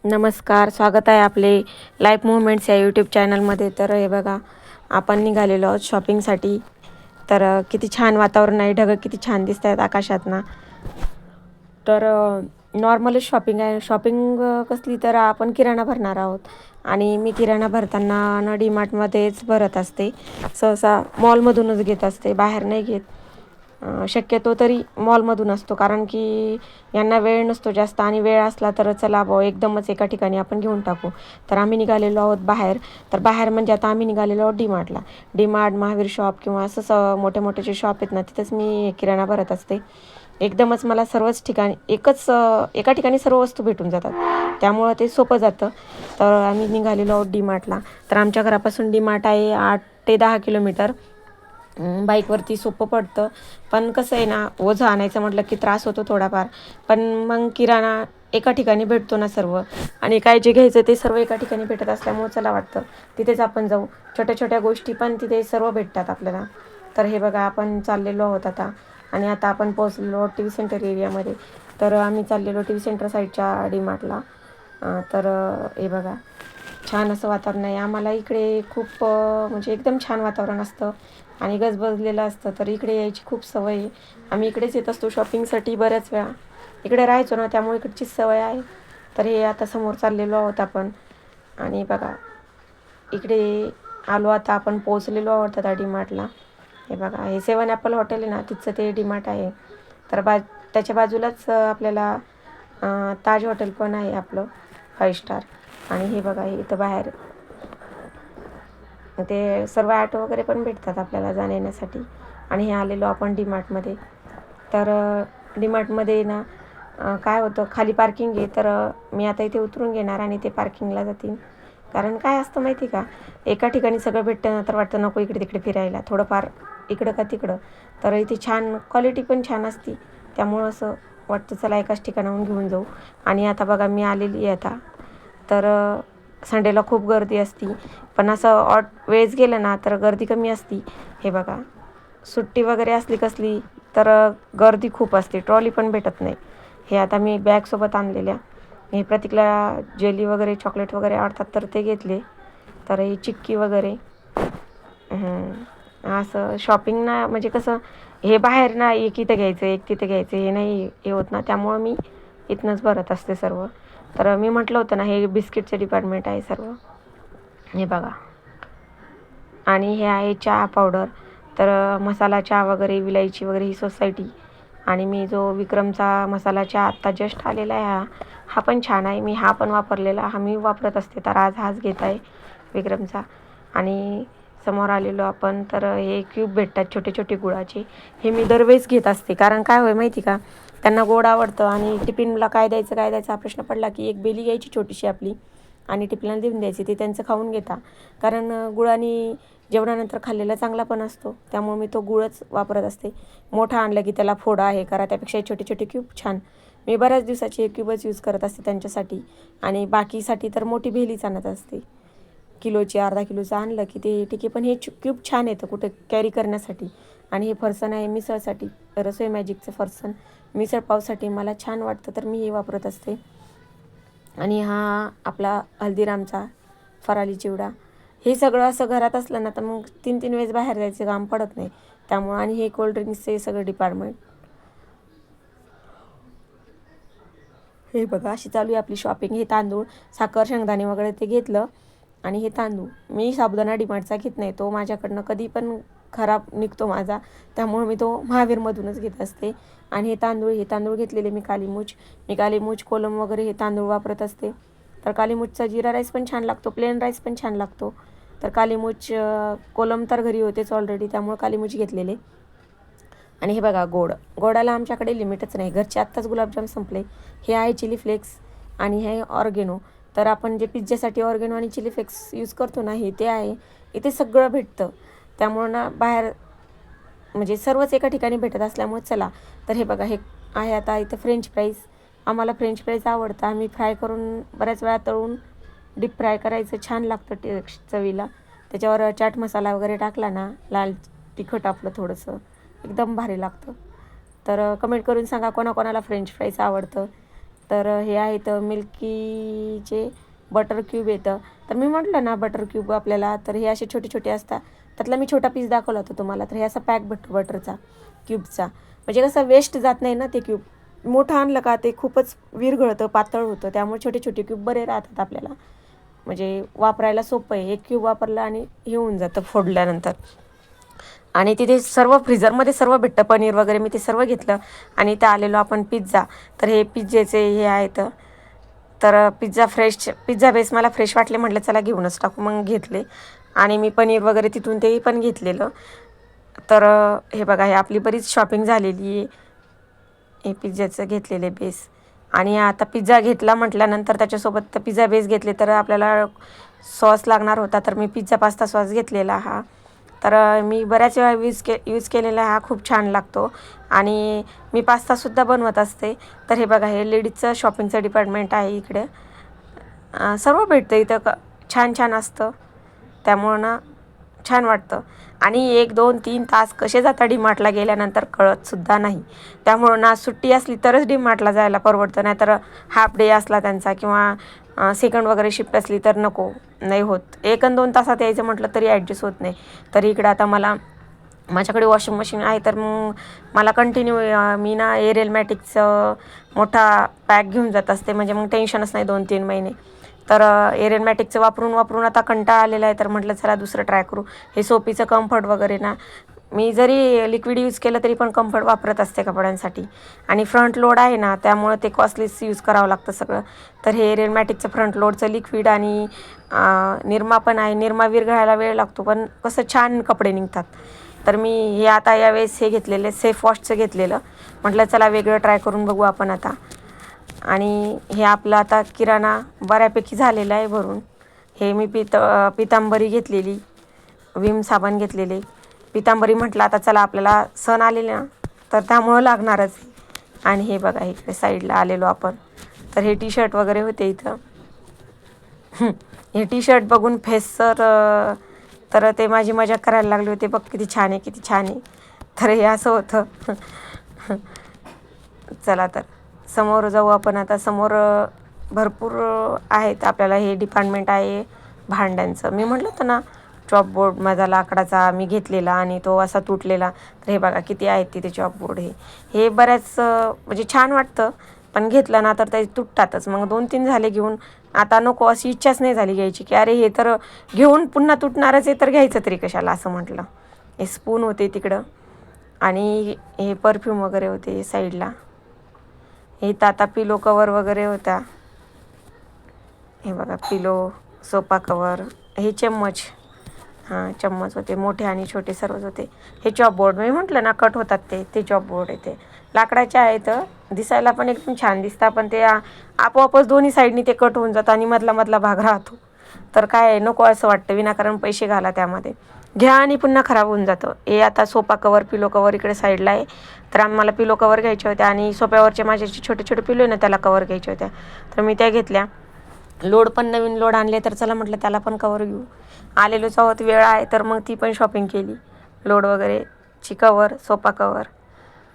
नमस्कार, स्वागत आहे आपले लाईफ मुवमेंट्स या यूट्यूब चॅनलमध्ये. तर हे बघा, आपण निघालेलो आहोत शॉपिंगसाठी. तर किती छान वातावरण आहे, ढगं किती छान दिसत आहेत आकाशात ना. तर नॉर्मलच शॉपिंग आहे. शॉपिंग कसली, तर आपण किराणा भरणार आहोत आणि मी किराणा भरताना न डीमार्टमध्येच भरत असते. सहसा मॉलमधूनच घेत असते, बाहेर नाही घेत. शक्यतो तरी मॉलमधून असतो, कारण की यांना वेळ नसतो जास्त, आणि वेळ असला तर चला भाऊ एकदमच एका ठिकाणी आपण घेऊन टाकू. तर आम्ही निघालेलो आहोत बाहेर. तर बाहेर म्हणजे आता आम्ही निघालेलो आहोत डीमार्टला. डीमार्ट, महावीर शॉप किंवा असंच मोठे मोठे जे शॉप आहेत ना, तिथंच मी किराणा भरत असते. एकदमच मला सर्वच ठिकाणी एका ठिकाणी सर्व वस्तू भेटून जातात, त्यामुळं ते सोपं जातं. तर आम्ही निघालेलो आहोत डीमार्टला. तर आमच्या घरापासून डीमार्ट आहे 8 ते 10 किलोमीटर. बाईकवरती सोपं पडतं, पण कसं आहे ना, ओझं आणायचं म्हटलं की त्रास होतो थोडाफार. पण मग किराणा एका ठिकाणी भेटतो ना सर्व, आणि काय जे घ्यायचं ते सर्व एका ठिकाणी भेटत असल्यामुळं चला वाटतं तिथेच आपण जाऊ. छोट्या छोट्या गोष्टी पण तिथे सर्व भेटतात आपल्याला. तर हे बघा, आपण चाललेलो आहोत आता, आणि आता आपण पोहोचलेलो आहोत टी व्ही सेंटर एरियामध्ये. तर आम्ही चाललेलो टी व्ही सेंटर साईडच्या डीमार्टला. तर हे बघा, छान असं वातावरण आहे. आम्हाला इकडे खूप म्हणजे एकदम छान वातावरण असतं आणि गजबजलेलं असतं, तर इकडे यायची खूप सवय आहे. आम्ही इकडेच येत असतो शॉपिंगसाठी बऱ्याच वेळा. इकडे राहायचो ना, त्यामुळे इकडचीच सवय आहे. तर हे आता समोर चाललेलो आहोत आपण, आणि बघा इकडे आलो. आता आपण पोचलेलो आहोत आता डीमार्टला. हे बघा, हे 7 ॲपल हॉटेल आहे ना, तिथचं ते डीमार्ट आहे. तर त्याच्या बाजूलाच आपल्याला ताज हॉटेल पण आहे आपलं 5 स्टार. आणि हे बघा, हे इथं बाहेर ते सर्व ॲटो वगैरे पण भेटतात आपल्याला जाण्यासाठी. आणि हे आलेलो आपण डीमार्टमध्ये. तर डीमार्टमध्ये ना काय होतं, खाली पार्किंग आहे. तर मी आता इथे उतरून घेणार आणि ते पार्किंगला जातील. कारण काय असतं माहिती का, एका ठिकाणी सगळं भेटतं ना, तर वाटतं नको इकडे तिकडे फिरायला, थोडंफार इकडं का तिकडं. तर इथे छान क्वालिटी पण छान असती, त्यामुळं असं वाटतं चला एकाच ठिकाणाहून घेऊन जाऊ. आणि आता बघा, मी आलेली आहे आता. तर संडेला खूप गर्दी असती, पण असं वेळेस गेलं ना तर गर्दी कमी असती. हे बघा, सुट्टी वगैरे असली कसली तर गर्दी खूप असते, ट्रॉली पण भेटत नाही. हे आता मी बॅगसोबत आणलेल्या, हे प्रतीकला जेली वगैरे चॉकलेट वगैरे आवडतात तर ते घेतले. तर ही चिक्की वगैरे. असं शॉपिंग ना, म्हणजे कसं, हे बाहेर ना एक इथं घ्यायचं एक तिथं घ्यायचं हे नाही हे होत ना, त्यामुळं मी इथनंच भरत असते सर्व. तर मी म्हटलं होतं ना, हे बिस्किटचं डिपार्टमेंट आहे सर्व. हे बघा, आणि हे आहे चहा पावडर. तर मसाला चहा वगैरे, विलायची वगैरे ही सोसायटी. आणि मी जो विक्रमचा मसाला चहा आत्ता जस्ट आलेला आहे, हा पण छान आहे. मी हा पण वापरलेला, हा मी वापरत असते. तर आज हाच घेत आहे विक्रमचा. आणि समोर आलेलो आपण, तर हे क्यूब भेटतात छोटे छोटे गुळाचे. हे मी दरवेळेस घेत असते, कारण काय होय माहिती का, त्यांना गोड आवडतं. आणि टिफिनला काय द्यायचा हा प्रश्न पडला की एक बेली घ्यायची छोटीशी आपली, आणि टिफिनला देऊन द्यायची. ते त्यांचं खाऊन घेता, कारण गुळाने जेवणानंतर खाल्लेला चांगला पण असतो, त्यामुळे मी तो गुळच वापरत असते. मोठा आणला की त्याला फोडा हे करा, त्यापेक्षा छोटे छोटे क्यूब छान. मी बऱ्याच दिवसाची एक क्यूबच यूज करत असते त्यांच्यासाठी. आणि बाकीसाठी तर मोठी भेलीच आणत असते, किलोची, अर्धा किलोचं आणलं की ते ठीक आहे. पण हे क्यूब छान येतं कुठे कॅरी करण्यासाठी. आणि हे फरसाण आहे मिसळसाठी, रसोई मॅजिकचं फरसाण मिसळ पावसाठी मला छान वाटतं, तर मी हे वापरत असते. आणि हा आपला हल्दीरामचा फराळी चिवडा. हे सगळं असं घरात असलं ना, तर मग 3-3 वेळेस बाहेर जायचं काम पडत नाही त्यामुळं. आणि हे कोल्ड्रिंक्सचे सगळं डिपार्टमेंट. हे बघा, अशी चालू आहे आपली शॉपिंग. हे तांदूळ, साखर, शेंगदाणे वगैरे ते घेतलं. आणि हे तांदूळ, मी साबुदाणा डीमार्टचा घेत नाही, तो माझ्याकडनं कधी पण खराब निघतो माझा, त्यामुळे मी तो महावीरमधूनच घेत असते. आणि हे तांदूळ घेतलेले मी कालीमूच कोलम वगैरे हे तांदूळ वापरत असते. तर कालीमूचचा जिरा राईस पण छान लागतो, प्लेन राईस पण छान लागतो. तर कालीमूच कोलम तर घरी होतेच ऑलरेडी, त्यामुळे कालीमूच घेतलेले. आणि हे बघा, गोडाला आमच्याकडे लिमिटच नाही. घरचे आत्ताच गुलाबजाम संपले. हे आहे चिली फ्लेक्स, आणि हे ऑर्गेनो. तर आपण जे पिझ्झ्यासाठी ऑर्गेनो आणि चिली फ्लेक्स यूज करतो ना, हे ते आहे. इथे सगळं भेटतं, त्यामुळं ना बाहेर म्हणजे सर्वच एका ठिकाणी भेटत असल्यामुळे चला. तर हे बघा, हे आहे आता इथं फ्रेंच फ्राईज. आम्हाला फ्रेंच फ्राईज आवडतं, आम्ही फ्राय करून बऱ्याच वेळा तळून डीप फ्राय करायचं, छान लागतं चवीला. त्याच्यावर चाट मसाला वगैरे टाकला ना, लाल तिखट आपलं थोडंसं, एकदम भारी लागतं. तर कमेंट करून सांगा कोणाकोणाला फ्रेंच फ्राईज आवडतं. तर हे आहेत मिल्कीचे बटर क्यूब येतं. तर मी म्हटलं ना बटर क्यूब आपल्याला, तर हे असे छोटे छोटे असतात. त्यातला मी छोटा पीस दाखवला होता तुम्हाला. तर हे असा पॅक भेटतो बटरचा क्यूबचा, म्हणजे कसं वेस्ट जात नाही ना ते क्यूब. मोठं आणलं का ते खूपच विरघळतं, पातळ होतं, त्यामुळे छोटे छोटे क्यूब बरे राहतात आपल्याला, म्हणजे वापरायला सोपं आहे. एक क्यूब वापरलं आणि हे होऊन जातं फोडल्यानंतर. आणि तिथे सर्व फ्रीझरमध्ये सर्व भेटतं, पनीर वगैरे मी ते सर्व घेतलं. आणि इथं आलेलो आपण पिझ्झा. तर हे पिझ्झेचे हे आहेत. तर पिझ्झा बेस मला फ्रेश वाटले, म्हटलं चला घेऊनच टाकू, मग घेतले. आणि मी पनीर वगैरे तिथून तेही पण घेतलेलं. तर हे बघा, हे आपली बरीच शॉपिंग झालेली आहे. हे पिझ्झाचं घेतलेले बेस. आणि आता पिझ्झा घेतला म्हटल्यानंतर त्याच्यासोबत पिझ्झा बेस घेतले, तर आपल्याला सॉस लागणार होता. तर मी पिझ्झा पास्ता सॉस घेतलेला हा. तर मी बऱ्याच वेळा यूज केलेला हा, खूप छान लागतो. आणि मी पास्तासुद्धा बनवत असते. तर हे बघा, हे लेडीजचं शॉपिंगचं डिपार्टमेंट आहे इकडे. सर्व भेटतं इथं, छान छान असतं, त्यामुळं ना छान वाटतं. आणि 1, 2, 3 तास कसे जातात डीमार्टला गेल्यानंतर कळतसुद्धा नाही. त्यामुळं ना सुट्टी असली तरच डीमार्टला जायला परवडतं, नाहीतर हाफ डे असला त्यांचा किंवा सेकंड वगैरे शिफ्ट असली तर नाही होत. 1 आणि 2 तासात यायचं म्हटलं तरी ॲडजस्ट होत नाही. तर इकडं आता माझ्याकडे वॉशिंग मशीन आहे, तर मग मला कंटिन्यू मी ना एरियल मॅटिकचं मोठा पॅक घेऊन जात असते, म्हणजे मग टेन्शनच नाही 2-3 महिने. तर एरियल मॅटिकचं वापरून आता कंटाळा आलेला आहे, तर म्हटलं चला दुसरं ट्राय करू. हे सोपीचं कम्फर्ट वगैरे ना, मी जरी लिक्विड यूज केलं तरी पण कम्फर्ट वापरत असते कपड्यांसाठी. आणि फ्रंट लोड आहे ना, त्यामुळं ते कॉस्टलीच यूज करावं लागतं सगळं. तर हे एरियल मॅटिकचं फ्रंट लोडचं लिक्विड आणि निरमा पण आहे. निरमा विरघळायला वेळ लागतो, पण कसं छान कपडे निघतात. तर मी हे आता यावेळेस हे घेतलेलं सेफ वॉशचं घेतलेलं, म्हटलं चला वेगळं ट्राय करून बघू आपण आता. आणि हे आपलं आता किराणा बऱ्यापैकी झालेला आहे भरून. हे मी पितांबरी घेतलेली, विम साबण घेतलेले. पितांबरी म्हटलं आता चला आपल्याला सण आलेले ना, तर त्यामुळं लागणारच. आणि हे बघा, इकडे साईडला आलेलो आपण. तर हे टी शर्ट वगैरे होते इथं. हे टी शर्ट बघून तर ते माझी मजा करायला लागले होते, बघ किती छान आहे, किती छान आहे. तर हे असं होतं. चला तर समोर जाऊ आपण आता. समोर भरपूर आहेत, आपल्याला हे डिपार्टमेंट आहे भांड्यांचं. मी म्हटलं होतं ना चॉपबोर्ड माझा लाकडाचा मी घेतलेला आणि तो असा तुटलेला. तर हे बघा किती आहेत तिथे चॉपबोर्ड. हे बऱ्याच म्हणजे छान वाटतं, पण घेतलं ना तर ते तुटतातच. मग 2-3 झाले घेऊन, आता नको अशी इच्छाच नाही झाली घ्यायची, की अरे हे तर घेऊन पुन्हा तुटणारच आहे, तर घ्यायचं तरी कशाला असं म्हटलं. हे स्पून होते तिकडं, आणि हे परफ्यूम वगैरे होते साईडला. हे आता पिलो कवर वगैरे होता. हे बघा पिलो, सोफा कवर. हे चम्मच, चम्मच होते, मोठे आणि छोटे सर्वच होते. हे चॉपबोर्ड मी म्हटलं ना कट होतात ते चॉपबोर्ड आहे. ते लाकडाचे आहेत, दिसायला पण एकदम छान दिसतात, पण ते आपोआपच दोन्ही साईडनी ते कट होऊन जातं आणि मधला भाग राहतो. तर काय नको असं वाटतं, विनाकारण पैसे घाला त्यामध्ये, घ्या आणि पुन्हा खराब होऊन जातं. हे आता सोफा कवर, पिलो कवर इकडे साईडला आहे. तर आम्हाला पिलो कवर घ्यायच्या होत्या, आणि सोफ्यावरचे माझे छोटे छोटे पिलो आहे ना, त्याला कवर घ्यायच्या होत्या, तर मी त्या घेतल्या. लोड पण नवीन लोड आणले, तर चला म्हटलं त्याला पण कवर घेऊ. आलेलोच आहोत, वेळ आहे, तर मग ती पण शॉपिंग केली. लोड वगैरेची कवर, सोफा कवर.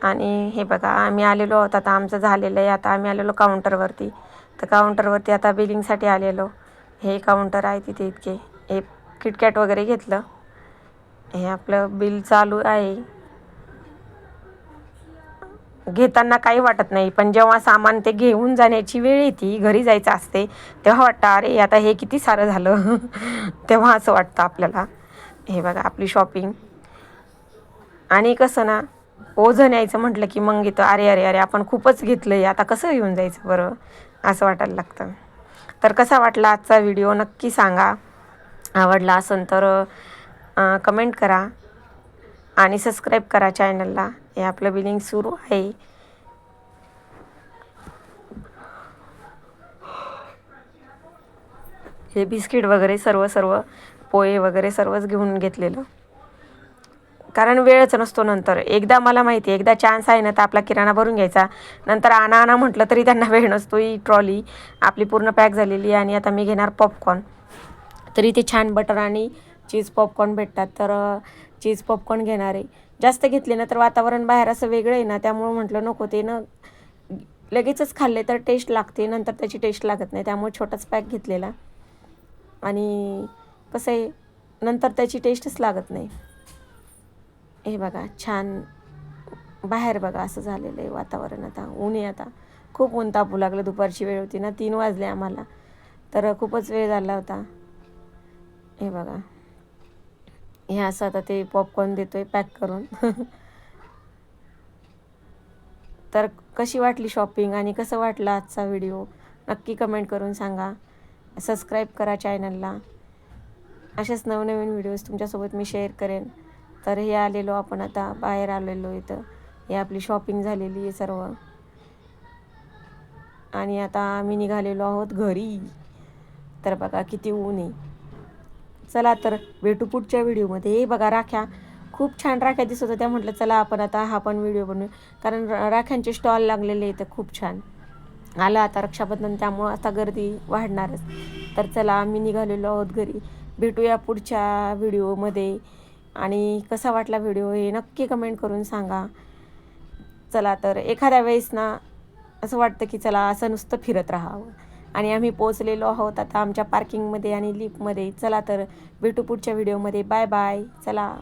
आणि हे बघा आम्ही आलेलो आहोत, आता आमचं झालेलं आहे. आता आम्ही आलेलो काउंटरवरती. तर काउंटरवरती आता बिलिंगसाठी आलेलो. हे काउंटर आहे तिथे इतके. हे किटकॅट वगैरे घेतलं. हे आपलं बिल चालू आहे. घेताना काही वाटत नाही, पण जेव्हा सामान ते घेऊन जाण्याची वेळ येते, घरी जायचं असते, तेव्हा वाटतं अरे आता हे किती सारं झालं. तेव्हा असं वाटतं आपल्याला. हे बघा आपली शॉपिंग. आणि कसं ना, ओझं यायचं म्हटलं की मग येतं अरे अरे अरे आपण खूपच घेतलं आहे, आता कसं घेऊन जायचं बरं, असं वाटायला लागतं. तर कसा वाटला आजचा व्हिडिओ नक्की सांगा. आवडला असेल तर कमेंट करा आणि सबस्क्राईब करा चॅनलला. हे आपलं बिलिंग सुरू आहे. हे बिस्किट वगैरे सर्व पोहे वगैरे सर्वच घेऊन घेतलेलं, कारण वेळच नसतो. नंतर एकदा मला माहिती आहे, एकदा चान्स आहे ना तर आपला किराणा भरून घ्यायचा. नंतर आणा म्हटलं तरी त्यांना वेळ नसतो. ही ट्रॉली आपली पूर्ण पॅक झालेली आहे. आणि आता मी घेणार पॉपकॉर्न. तरी ते छान बटर आणि चीज पॉपकॉर्न भेटतात, तर चीज पॉपकॉर्न घेणार आहे. जास्त घेतले ना तर वातावरण बाहेर असं वेगळं आहे ना, त्यामुळं म्हटलं नको ते ना लगेचच खाल्ले तर टेस्ट लागते, नंतर त्याची टेस्ट लागत नाही. त्यामुळे छोटाच पॅक घेतलेला. आणि कसं आहे, नंतर त्याची टेस्टच लागत नाही. हे बघा छान बाहेर बघा असं झालेलं आहे वातावरण. आता ऊन आहे, आता खूप ऊन तापू लागलं. दुपारची वेळ होती ना, 3 वाजले आम्हाला, तर खूपच वेळ झाला होता. हे बघा, हे असं आता ते पॉपकॉर्न देतोय पॅक करून. तर कशी वाटली शॉपिंग आणि कसं वाटलं आजचा व्हिडिओ नक्की कमेंट करून सांगा. सबस्क्राईब करा चॅनलला. असेच नवनवीन व्हिडिओज तुमच्यासोबत मी शेअर करेन. तर हे आलेलो आपण आता बाहेर आलेलो इथं. हे आपली शॉपिंग झालेली आहे सर्व. आणि आता आम्ही निघालेलो आहोत घरी. तर बघा किती ऊन आहे. चला तर भेटू पुढच्या व्हिडिओमध्ये. हे बघा राख्या, खूप छान राख्या दिसत होत्या. म्हटलं चला आपण आता हा पण व्हिडिओ बनवू, कारण राख्यांचे स्टॉल लागलेले इथं खूप छान. आलं आता रक्षाबंधन, त्यामुळं आता गर्दी वाढणारच. तर चला आम्ही निघालेलो आहोत घरी. भेटूया पुढच्या व्हिडिओमध्ये. आणि कसा वाटला व्हिडिओ हे नक्की कमेंट करून सांगा. चला तर एखाद्या वेळेस ना असं वाटतं की चला असं नुसतं फिरत राहावं. आणि आम्ही पोचलेलो आहोत आता आमच्या पार्किंगमध्ये आणि लिफ्टमध्ये. चला तर भेटू पुढच्या व्हिडिओमध्ये. Bye bye. चला.